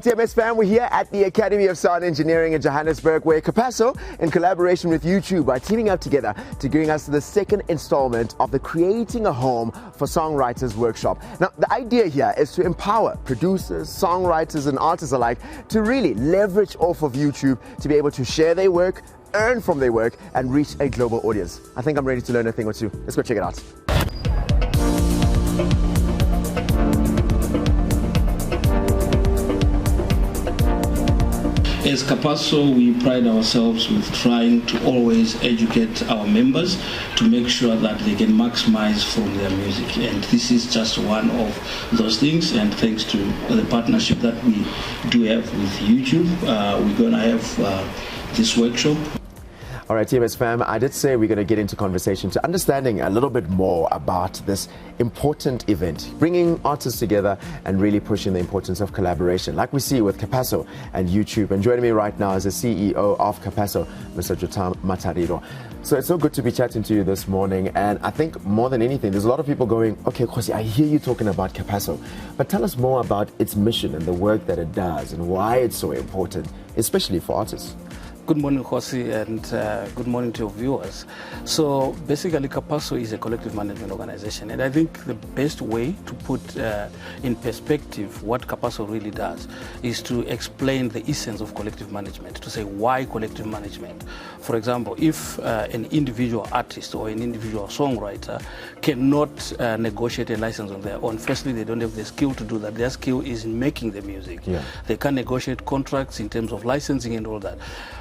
TMS fam, we're here at the Academy of Sound Engineering in Johannesburg, where Capasso, in collaboration with YouTube, are teaming up together to bring us the second installment of the Creating a Home for Songwriters workshop. Now, the idea here is to empower producers, songwriters, and artists alike to really leverage off of YouTube to be able to share their work, earn from their work, and reach a global audience. I think I'm ready to learn a thing or two. Let's go check it out. As Capasso, we pride ourselves with trying to always educate our members to make sure that they can maximize from their music. And this is just one of those things. And thanks to the partnership that we do have with YouTube, we're going to have this workshop. All right, TMS fam, I did say we're going to get into conversation to understanding a little bit more about this important event, bringing artists together and really pushing the importance of collaboration, like we see with Capasso and YouTube. And joining me right now is the CEO of Capasso, Mr. Jotam Matariro. So it's so good to be chatting to you this morning. And I think more than anything, there's a lot of people going, okay, Khosi, I hear you talking about Capasso, but tell us more about its mission and the work that it does and why it's so important, especially for artists. Good morning, Khosi, and good morning to your viewers. So basically, Capasso is a collective management organization, and I think the best way to put in perspective what Capasso really does is to explain the essence of collective management, to say why collective management. For example, if an individual artist or an individual songwriter cannot negotiate a license on their own, firstly, they don't have the skill to do that. Their skill is in making the music. Yeah. They can't negotiate contracts in terms of licensing and all that.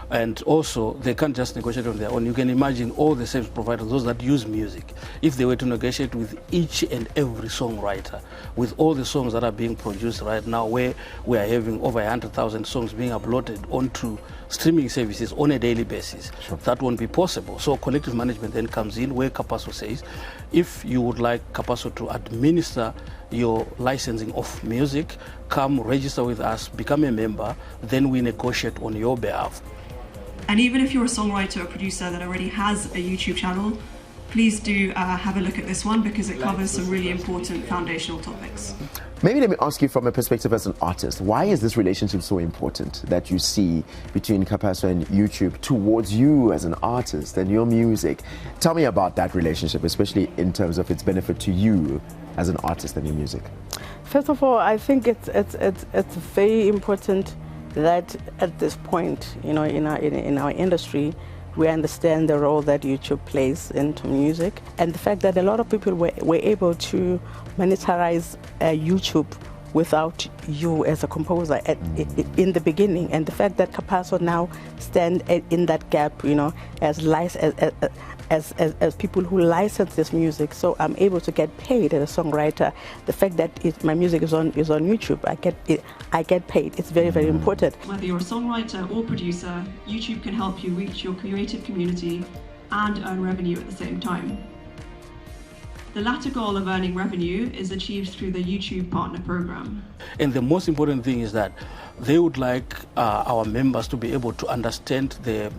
And also, they can't just negotiate on their own. You can imagine all the service providers, those that use music, if they were to negotiate with each and every songwriter, with all the songs that are being produced right now, where we are having over 100,000 songs being uploaded onto streaming services on a daily basis, sure, that won't be possible. So collective management then comes in, where Capasso says, if you would like Capasso to administer your licensing of music, come register with us, become a member, then we negotiate on your behalf. And even if you're a songwriter or producer that already has a YouTube channel, please do have a look at this one because it covers some really important foundational topics. Maybe let me ask you from a perspective as an artist, why is this relationship so important that you see between Capasso and YouTube towards you as an artist and your music? Tell me about that relationship, especially in terms of its benefit to you as an artist and your music. First of all, I think it's very important that at this point, you know, in our industry, we understand the role that YouTube plays into music, and the fact that a lot of people were able to monetize YouTube without you as a composer in the beginning, and the fact that Capasso now stand in that gap, you know, as people who license this music, so I'm able to get paid as a songwriter. The fact that my music is on YouTube, I get paid. It's very, very important. Whether you're a songwriter or producer, YouTube can help you reach your creative community and earn revenue at the same time. The latter goal of earning revenue is achieved through the YouTube Partner Program. And the most important thing is that they would like our members to be able to understand the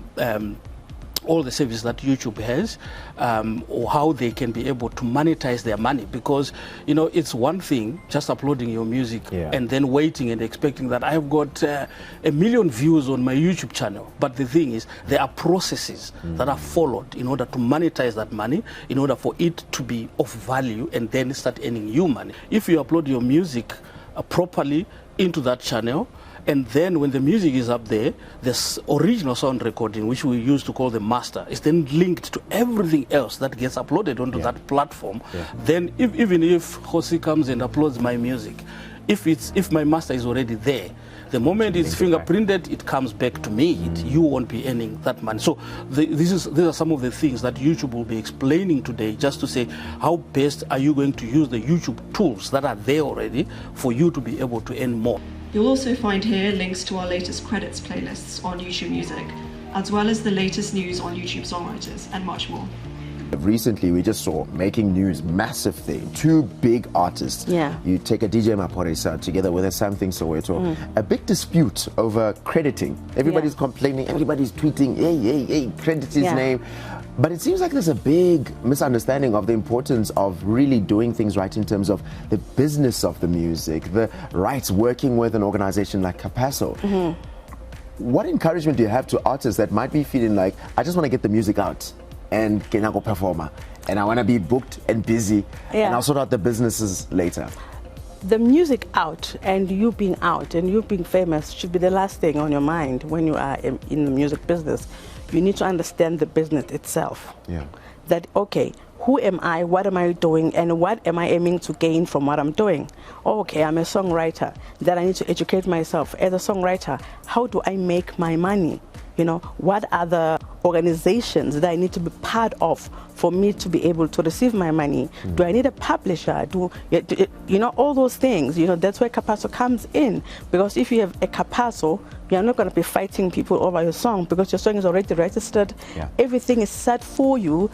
all the services that YouTube has, or how they can be able to monetize their money. Because, you know, it's one thing just uploading your music, yeah, and then waiting and expecting that I've got 1 million views on my YouTube channel. But the thing is, there are processes that are followed in order to monetize that money, in order for it to be of value and then start earning you money. If you upload your music properly into that channel, and then when the music is up there, this original sound recording, which we used to call the master, is then linked to everything else that gets uploaded onto that platform. Yeah. Then even if Khosi comes and uploads my music, if my master is already there, the moment it's fingerprinted, it comes back to me. You won't be earning that money. So these are some of the things that YouTube will be explaining today, just to say how best are you going to use the YouTube tools that are there already for you to be able to earn more. You'll also find here links to our latest credits playlists on YouTube Music, as well as the latest news on YouTube Songwriters and much more. Recently, we just saw making news, massive thing. Two big artists. Yeah. You take a DJ Maporisa together with a Something Soweto. A big dispute over crediting. Everybody's complaining, everybody's tweeting, hey, credit his name. But it seems like there's a big misunderstanding of the importance of really doing things right in terms of the business of the music, the rights, working with an organization like Capasso. What encouragement do you have to artists that might be feeling like, I just want to get the music out and can I go performer and I want to be booked and busy and I'll sort out the businesses later? The music out and you being out and you being famous should be the last thing on your mind when you are in the music business. You need to understand the business itself. Yeah. That, okay, who am I, what am I doing, and what am I aiming to gain from what I'm doing? Oh, okay, I'm a songwriter. Then I need to educate myself. As a songwriter, how do I make my money? You know, what are the organizations that I need to be part of for me to be able to receive my money? Do I need a publisher? You know, all those things, you know, that's where Capasso comes in. Because if you have a Capasso, you're not going to be fighting people over your song because your song is already registered. Yeah. Everything is set for you.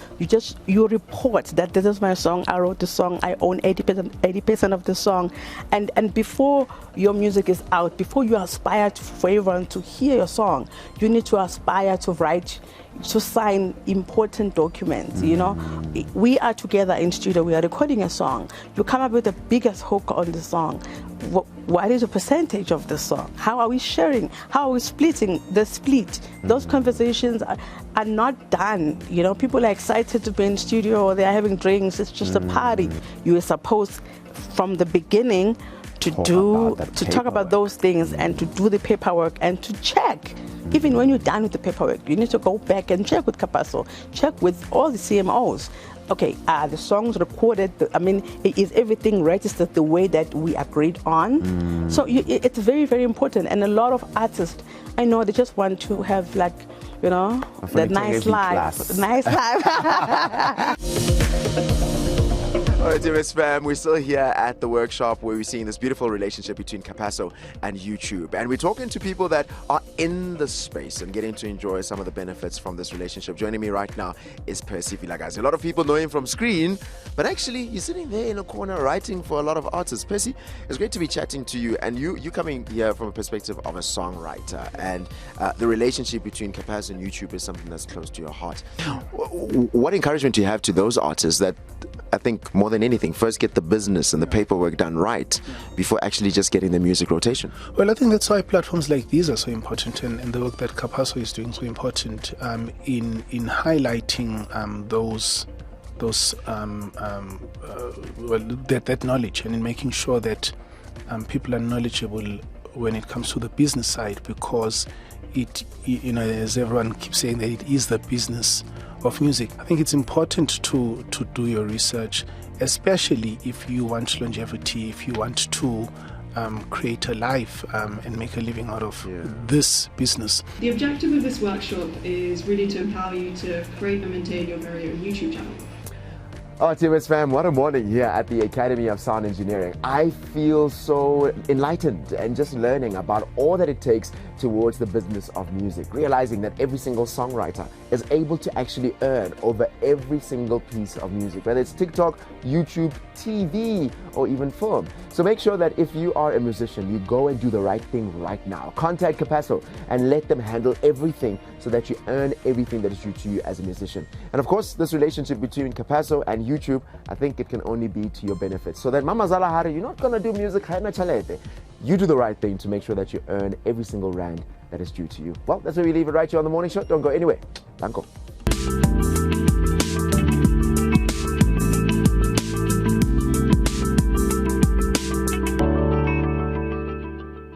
You report that this is my song, I wrote the song, I own 80% of the song. And before your music is out, before you aspire for everyone to hear your song, you need to aspire to sign important documents. You know, we are together in studio, we are recording a song. You come up with the biggest hook on the song. What is the percentage of the song? How are we sharing? How are we splitting the split? Those conversations are not done. You know, people are excited to be in studio, or they are having drinks, it's just a party. You are supposed from the beginning to talk about those things and to do the paperwork and to check. Even when you're done with the paperwork, you need to go back and check with Capasso, check with all the CMOs. Okay, are the songs recorded? I mean, is everything registered the way that we agreed on? So it's very, very important. And a lot of artists, I know, they just want to have, like, you know, that nice life. Nice life. All right, TMS fam, we're still here at the workshop where we're seeing this beautiful relationship between Capasso and YouTube. And we're talking to people that are in the space and getting to enjoy some of the benefits from this relationship. Joining me right now is Percy Vilakazi. A lot of people know him from screen, but actually he's sitting there in a corner writing for a lot of artists. Percy, it's great to be chatting to you. And you coming here from a perspective of a songwriter. And the relationship between Capasso and YouTube is something that's close to your heart. What encouragement do you have to those artists that, I think more than anything, first get the business and the paperwork done right before actually just getting the music rotation? Well, I think that's why platforms like these are so important, and the work that Capasso is doing so important in highlighting that knowledge, and in making sure that people are knowledgeable when it comes to the business side, because it, you know, as everyone keeps saying, that it is the business of music. I think it's important to do your research, especially if you want longevity, if you want to create a life and make a living out of this business. The objective of this workshop is really to empower you to create and maintain your very own YouTube channel. Oh, TMS fam, what a morning here at the Academy of Sound Engineering. I feel so enlightened and just learning about all that it takes towards the business of music, realizing that every single songwriter is able to actually earn over every single piece of music, whether it's TikTok, YouTube, TV, or even film. So make sure that if you are a musician, you go and do the right thing right now. Contact Capasso and let them handle everything so that you earn everything that is due to you as a musician. And of course, this relationship between Capasso and YouTube, I think it can only be to your benefit. So that Mama Zalahari, you're not gonna do music, you do the right thing to make sure that you earn every single rand that is due to you. Well, that's where we leave it right here on The Morning Show. Don't go anywhere. Danko.